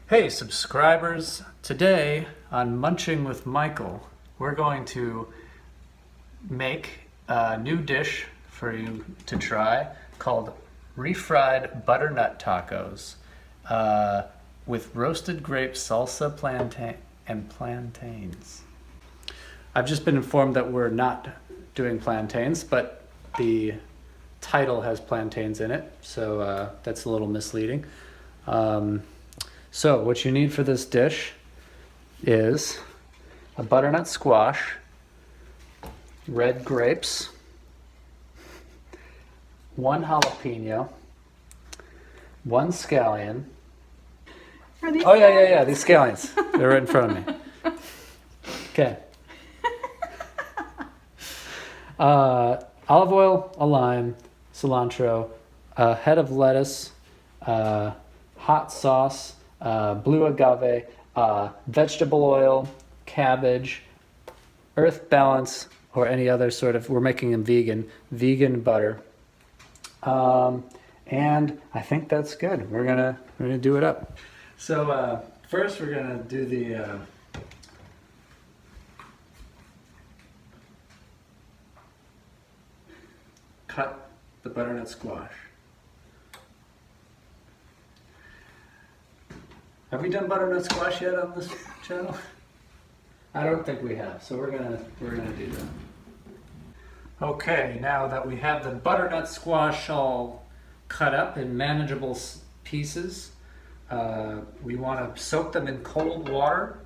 Hey subscribers, today on Munching with Michael, we're going to make a new dish for you to try called refried butternut tacos with roasted grape salsa and plantains. I've just been informed that we're not doing plantains, but the title has plantains in it, so that's a little misleading. So what you need for this dish is a butternut squash, red grapes, one jalapeno, one scallion. Oh yeah, these scallions. They're right in front of me. Okay. Olive oil, a lime, cilantro, a head of lettuce, hot sauce, blue agave, vegetable oil, cabbage, earth balance, or any other sort of, we're making them vegan butter. And I think that's good. We're gonna do it up. So first we're gonna do the cut the butternut squash. Have we done butternut squash yet on this channel? I don't think we have, so we're gonna do that. Okay, now that we have the butternut squash all cut up in manageable pieces, we want to soak them in cold water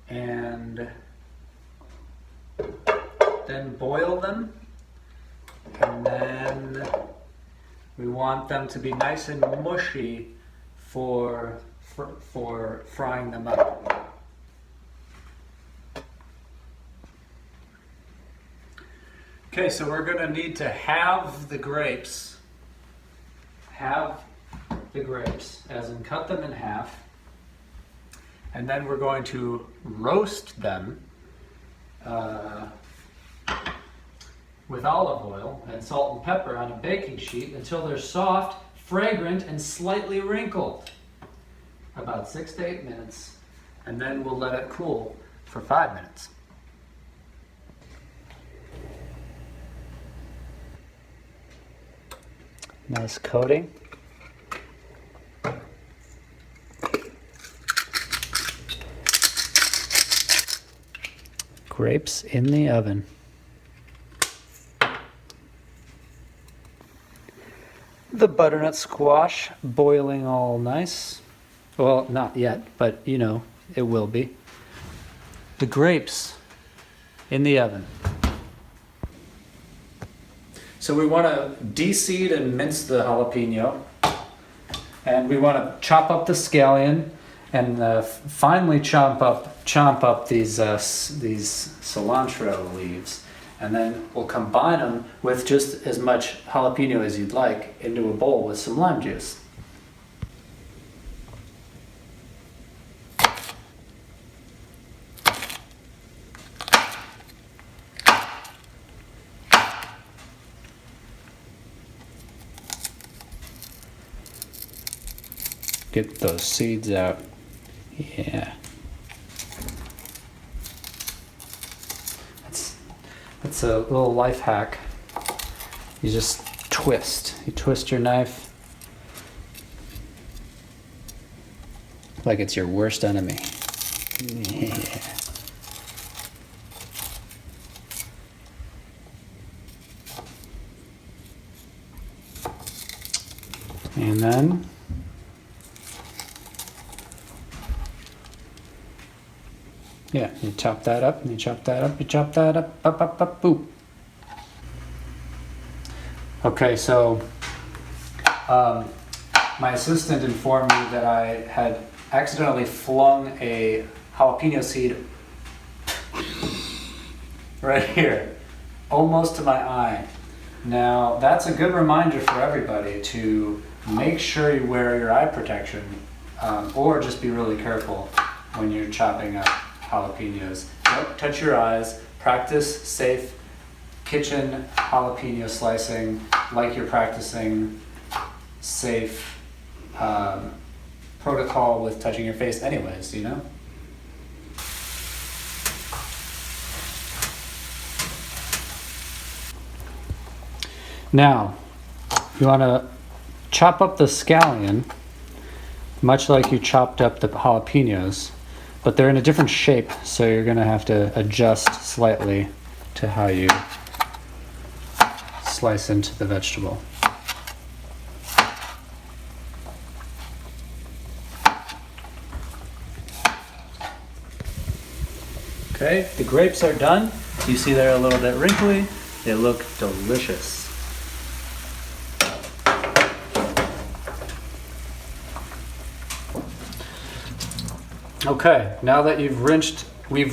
and then boil them, and then we want them to be nice and mushy for frying them up. Okay, so we're going to need to halve the grapes, as in cut them in half, and then we're going to roast them with olive oil and salt and pepper on a baking sheet until they're soft, fragrant, and slightly wrinkled. About 6 to 8 minutes, and then we'll let it cool for 5 minutes. Nice coating. Grapes in the oven. The butternut squash boiling all nice. Well, not yet, but you know, it will be. The grapes in the oven. So we want to de-seed and mince the jalapeno, and we want to chop up the scallion, and finely chomp up these cilantro leaves, and then we'll combine them with just as much jalapeno as you'd like into a bowl with some lime juice. Get those seeds out. Yeah. That's a little life hack. You just twist. You twist your knife like it's your worst enemy. Yeah. And then yeah, you chop that up, and you chop that up, you chop that up, boop. Okay, so my assistant informed me that I had accidentally flung a jalapeno seed right here, almost to my eye. Now, that's a good reminder for everybody to make sure you wear your eye protection, or just be really careful when you're chopping up jalapenos. Don't touch your eyes. Practice safe kitchen jalapeno slicing like you're practicing safe protocol with touching your face anyways, you know? Now, you want to chop up the scallion, much like you chopped up the jalapenos, but they're in a different shape, so you're going to have to adjust slightly to how you slice into the vegetable. Okay, the grapes are done. You see they're a little bit wrinkly. They look delicious. Okay, now that we've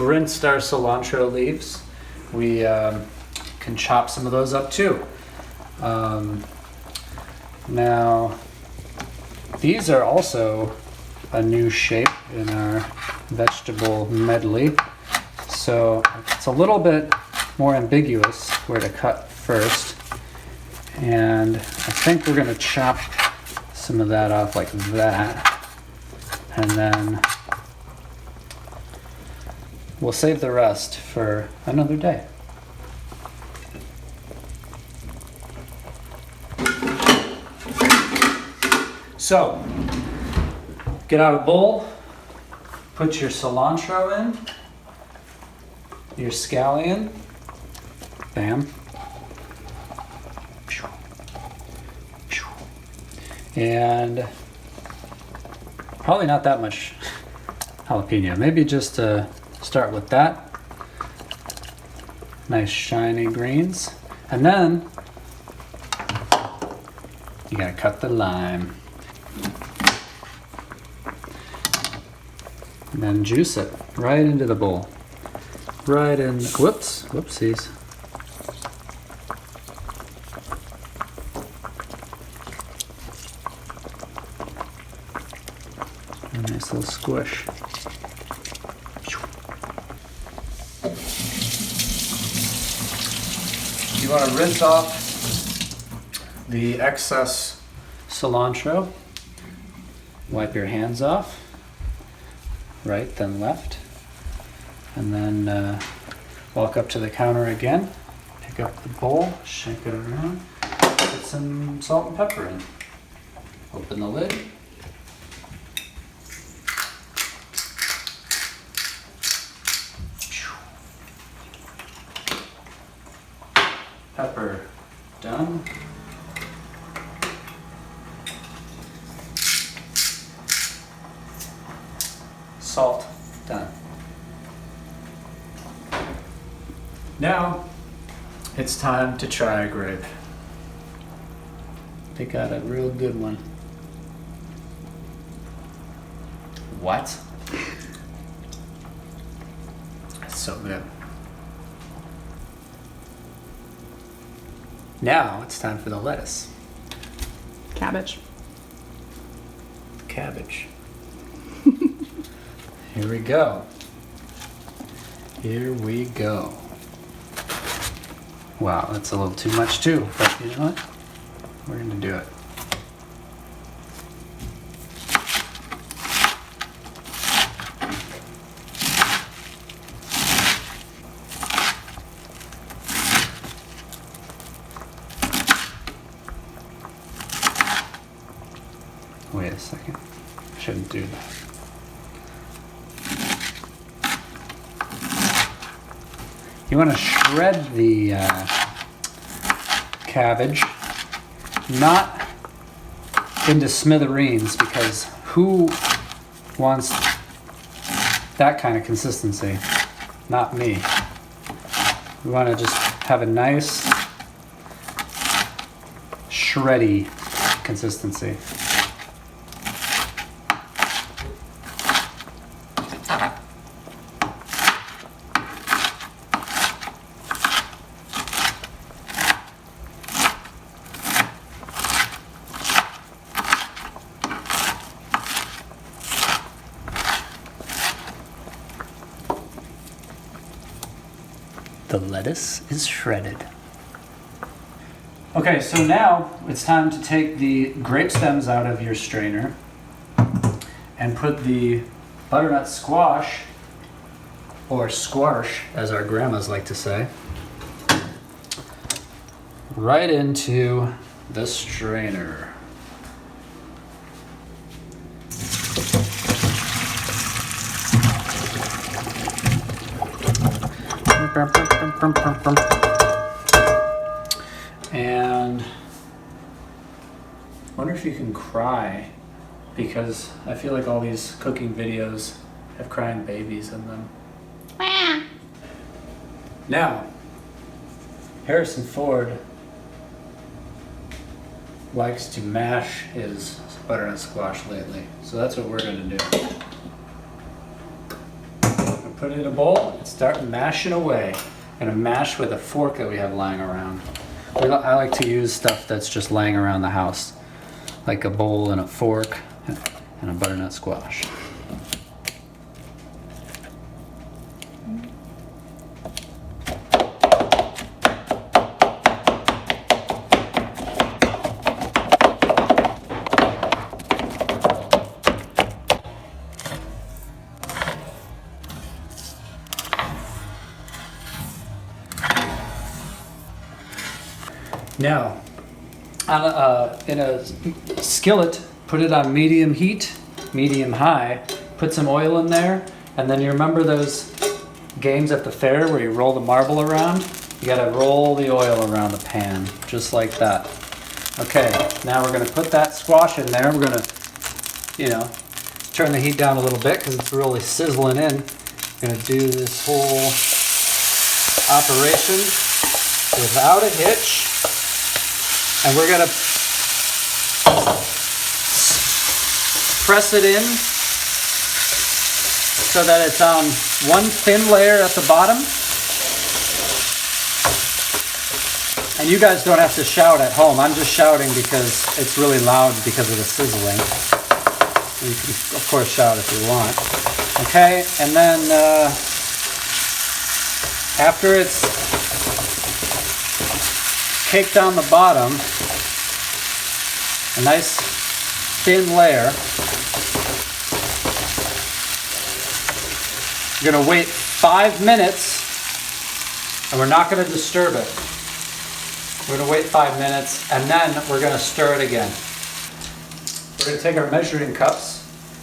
rinsed our cilantro leaves, we can chop some of those up too. Now, these are also a new shape in our vegetable medley. So it's a little bit more ambiguous where to cut first. And I think we're going to chop some of that off like that. And then we'll save the rest for another day. So, get out a bowl, put your cilantro in, your scallion, bam, and probably not that much jalapeno, maybe just start with that. Nice shiny greens. And then you gotta cut the lime. And then juice it right into the bowl. Right in, whoopsies. A nice little squish. You want to rinse off the excess cilantro. Wipe your hands off, right then left, and then walk up to the counter again, pick up the bowl, shake it around, put some salt and pepper in. Open the lid. Pepper done. Salt done. Now it's time to try a grape. Pick out a real good one. What? It's so good. Now it's time for the lettuce. Cabbage. Cabbage. Here we go. Here we go. Wow, that's a little too much too, but you know what? We're gonna do it. Wait a second. I shouldn't do that. You want to shred the cabbage, not into smithereens, because who wants that kind of consistency? Not me. We want to just have a nice shreddy consistency. The lettuce is shredded. Okay, so now it's time to take the grape stems out of your strainer and put the butternut squash, or squash as our grandmas like to say, right into the strainer. And I wonder if you can cry, because I feel like all these cooking videos have crying babies in them. Now, Harrison Ford likes to mash his butternut squash lately, so that's what we're going to do. We'll put it in a bowl and start mashing away. I'm going to mash with a fork that we have lying around. I like to use stuff that's just laying around the house, like a bowl and a fork and a butternut squash. Now, in a skillet, put it on medium heat, medium high, put some oil in there, and then you remember those games at the fair where you roll the marble around? You gotta roll the oil around the pan, just like that. Okay, now we're gonna put that squash in there. We're gonna, turn the heat down a little bit because it's really sizzling in. We're gonna do this whole operation without a hitch. And we're gonna press it in so that it's on one thin layer at the bottom. And you guys don't have to shout at home. I'm just shouting because it's really loud because of the sizzling. You can, of course, shout if you want. Okay, and then after it's caked on the bottom, a nice thin layer. You're going to wait 5 minutes, and we're not going to disturb it. We're going to wait 5 minutes, and then we're going to stir it again. We're going to take our measuring cups,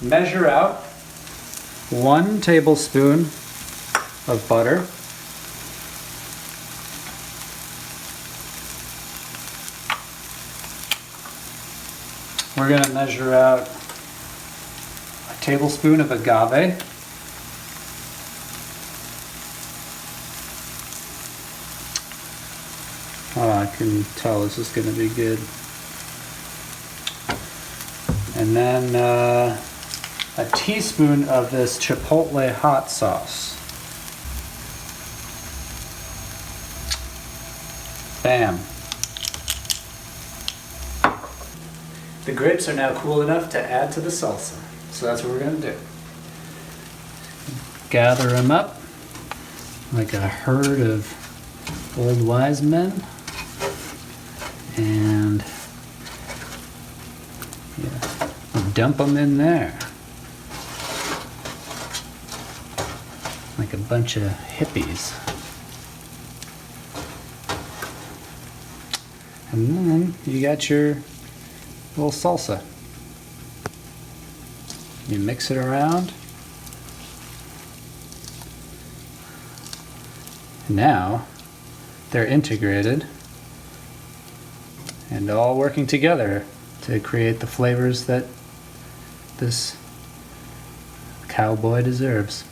measure out 1 tablespoon of butter. We're going to measure out a tablespoon of agave. Oh, I can tell this is going to be good. And then a teaspoon of this chipotle hot sauce. Bam. The grapes are now cool enough to add to the salsa. So that's what we're going to do. Gather them up like a herd of old wise men. And dump them in there. Like a bunch of hippies. And then you got your little salsa. You mix it around. Now they're integrated and all working together to create the flavors that this cowboy deserves.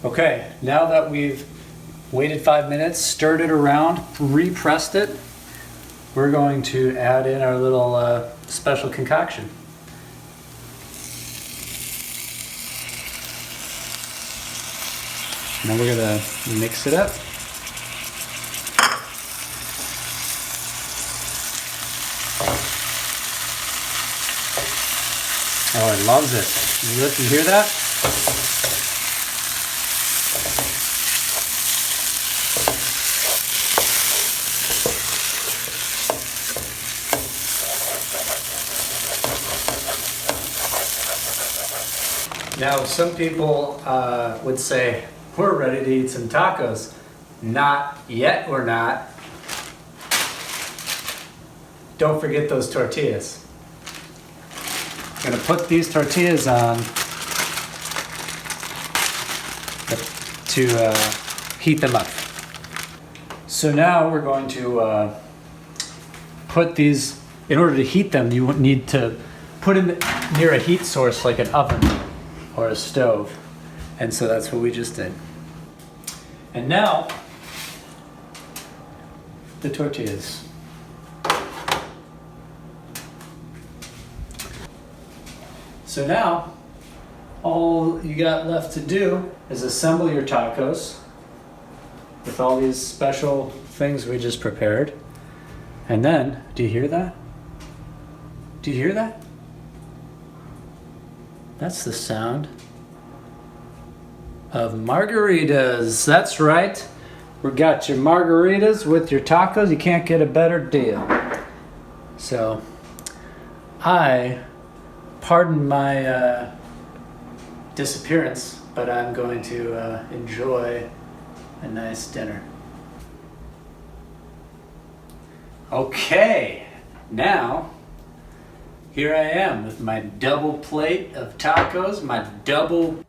Okay, now that we've waited 5 minutes, stirred it around, repressed it, we're going to add in our little special concoction. Now we're going to mix it up. Oh, it loves it. You hear that? Now, some people would say, we're ready to eat some tacos. Not yet, we're not. Don't forget those tortillas. I'm gonna put these tortillas on to heat them up. So now we're going to put these, in order to heat them, you need to put them near a heat source like an oven or a stove. And so that's what we just did. And now, the tortillas. So now, all you got left to do is assemble your tacos with all these special things we just prepared. And then, do you hear that? Do you hear that? That's the sound of margaritas. That's right. We got your margaritas with your tacos. You can't get a better deal. So, pardon my disappearance, but I'm going to enjoy a nice dinner. Okay, now here I am with my double plate of tacos, my double